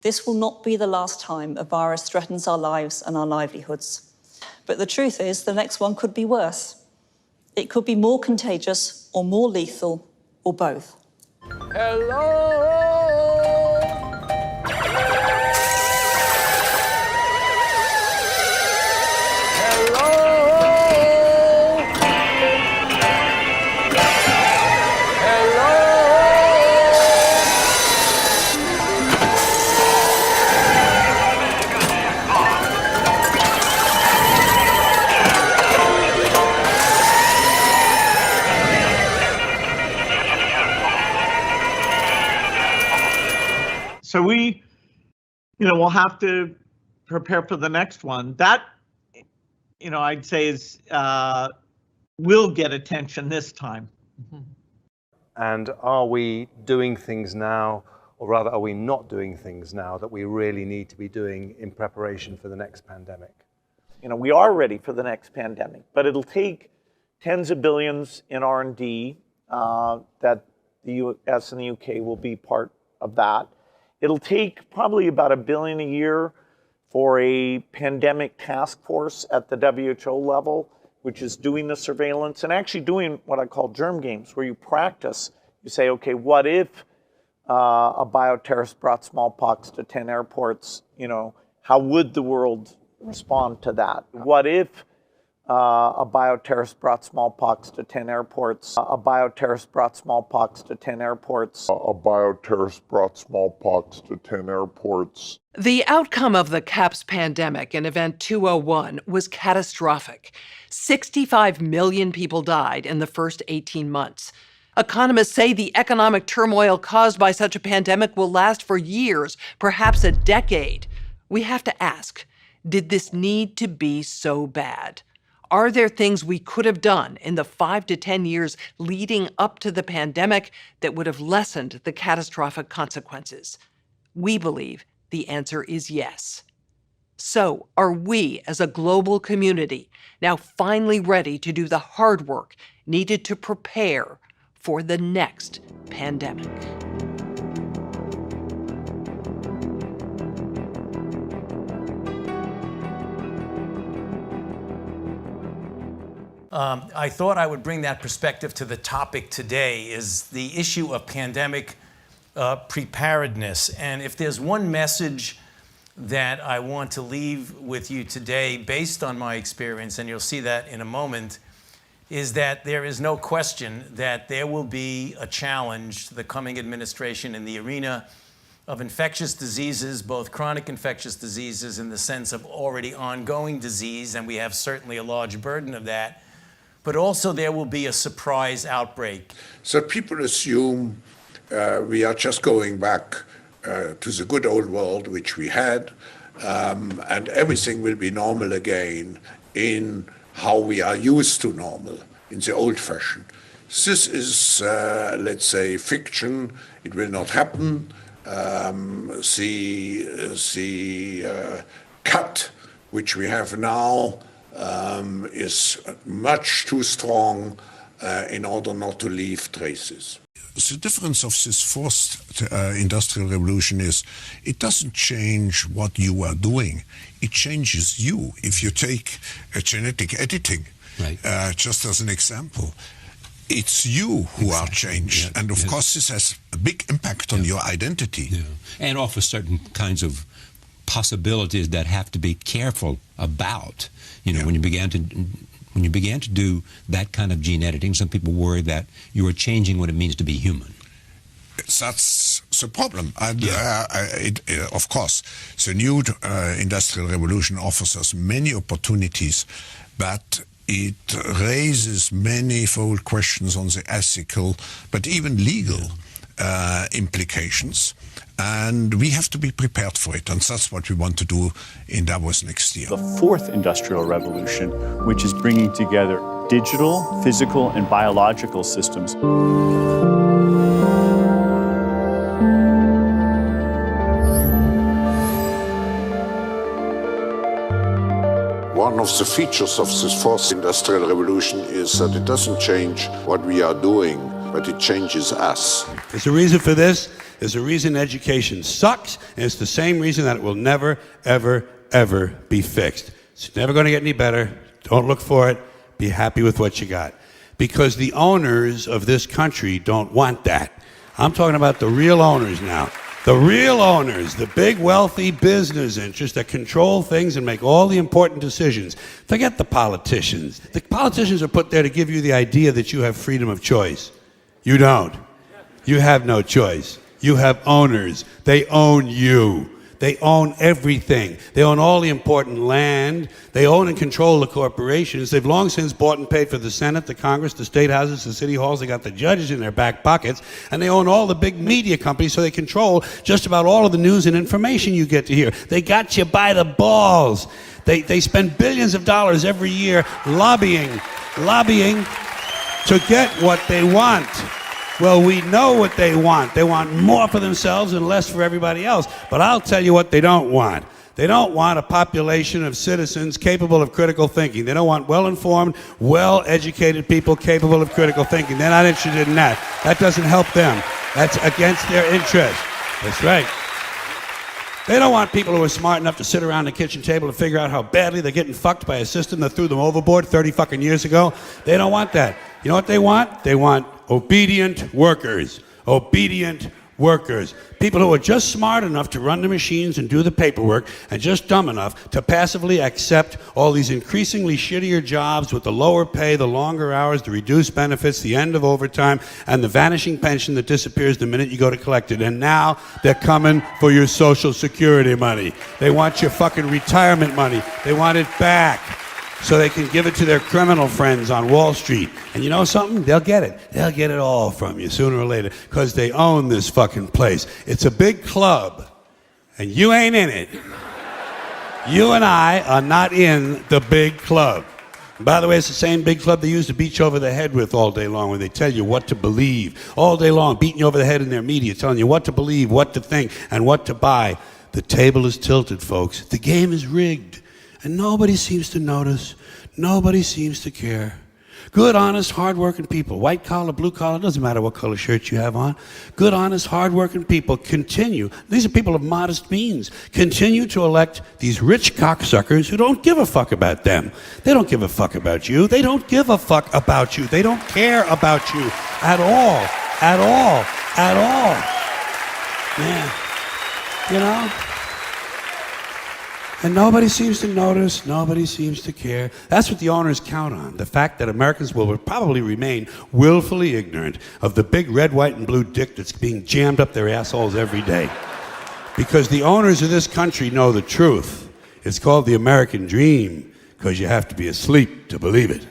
This will not be the last time a virus threatens our lives and our livelihoods. But the truth is, the next one could be worse. It could be more contagious or more lethal, or both. Hello! So we, we'll have to prepare for the next one. That, I'd say is will get attention this time. And are we doing things now, or rather, are we not doing things now that we really need to be doing in preparation for the next pandemic? We are ready for the next pandemic, but it'll take tens of billions in R&D that the US and the UK will be part of that. It'll take probably about $1 billion a year for a pandemic task force at the WHO level, which is doing the surveillance and actually doing what I call germ games, where you practice. You say, okay, what if a bioterrorist brought smallpox to 10 airports? How would the world respond to that? What if a bioterrorist brought smallpox to 10 airports? A bioterrorist brought smallpox to 10 airports. A bioterrorist brought smallpox to 10 airports. The outcome of the CAPS pandemic in Event 201 was catastrophic. 65 million people died in the first 18 months. Economists say the economic turmoil caused by such a pandemic will last for years, perhaps a decade. We have to ask, did this need to be so bad? Are there things we could have done in the 5 to 10 years leading up to the pandemic that would have lessened the catastrophic consequences? We believe the answer is yes. So, are we as a global community now finally ready to do the hard work needed to prepare for the next pandemic? I thought I would bring that perspective to the topic today, is the issue of pandemic preparedness. And if there's one message that I want to leave with you today, based on my experience, and you'll see that in a moment, is that there is no question that there will be a challenge to the coming administration in the arena of infectious diseases, both chronic infectious diseases in the sense of already ongoing disease, and we have certainly a large burden of that, but also there will be a surprise outbreak. So people assume we are just going back to the good old world which we had, and everything will be normal again in how we are used to normal, in the old fashion. This is, let's say, fiction. It will not happen. The cut which we have now is much too strong in order not to leave traces. The difference of this fourth industrial revolution is it doesn't change what you are doing. It changes you. If you take genetic editing, right. Just as an example, it's you who are changed. And of course, this has a big impact on your identity. Yeah. And offers certain kinds of possibilities that have to be careful about. When you began to do that kind of gene editing, some people worry that you are changing what it means to be human. That's the problem. Of course, the new industrial revolution offers us many opportunities, but it raises manifold questions on the ethical, but even legal implications. And we have to be prepared for it, and that's what we want to do in Davos next year. The fourth industrial revolution, which is bringing together digital, physical, and biological systems. One of the features of this fourth industrial revolution is that it doesn't change what we are doing, but it changes us. There's a reason for this. There's a reason education sucks, and it's the same reason that it will never, ever, ever be fixed. It's never going to get any better. Don't look for it. Be happy with what you got. Because the owners of this country don't want that. I'm talking about the real owners now. The real owners, the big wealthy business interests that control things and make all the important decisions. Forget the politicians. The politicians are put there to give you the idea that you have freedom of choice. You don't. You have no choice. You have owners. They own you. They own everything. They own all the important land. They own and control the corporations. They've long since bought and paid for the Senate, the Congress, the state houses, the city halls. They got the judges in their back pockets. And they own all the big media companies, so they control just about all of the news and information you get to hear. They got you by the balls. They spend billions of dollars every year lobbying to get what they want. Well, we know what they want. They want more for themselves and less for everybody else. But I'll tell you what they don't want. They don't want a population of citizens capable of critical thinking. They don't want well-informed, well-educated people capable of critical thinking. They're not interested in that. That doesn't help them. That's against their interest. That's right. They don't want people who are smart enough to sit around the kitchen table and figure out how badly they're getting fucked by a system that threw them overboard 30 fucking years ago. They don't want that. You know what they want? They want obedient workers. Obedient workers. People who are just smart enough to run the machines and do the paperwork and just dumb enough to passively accept all these increasingly shittier jobs with the lower pay, the longer hours, the reduced benefits, the end of overtime, and the vanishing pension that disappears the minute you go to collect it. And now they're coming for your Social Security money. They want your fucking retirement money. They want it back, so they can give it to their criminal friends on Wall Street. And you know something? They'll get it. They'll get it all from you sooner or later, because they own this fucking place. It's a big club, and you ain't in it. You and I are not in the big club. And by the way, it's the same big club they used to beat you over the head with all day long when they tell you what to believe. All day long, beating you over the head in their media, telling you what to believe, what to think, and what to buy. The table is tilted, folks. The game is rigged. And nobody seems to notice. Nobody seems to care. Good, honest, hard-working people, white collar, blue collar, doesn't matter what color shirt you have on. Good, honest, hard-working people continue. These are people of modest means. Continue to elect these rich cocksuckers who don't give a fuck about them. They don't give a fuck about you. They don't give a fuck about you. They don't care about you at all. At all. At all. Yeah. You know? And nobody seems to notice, nobody seems to care. That's what the owners count on, the fact that Americans will probably remain willfully ignorant of the big red, white, and blue dick that's being jammed up their assholes every day. Because the owners of this country know the truth. It's called the American dream, because you have to be asleep to believe it.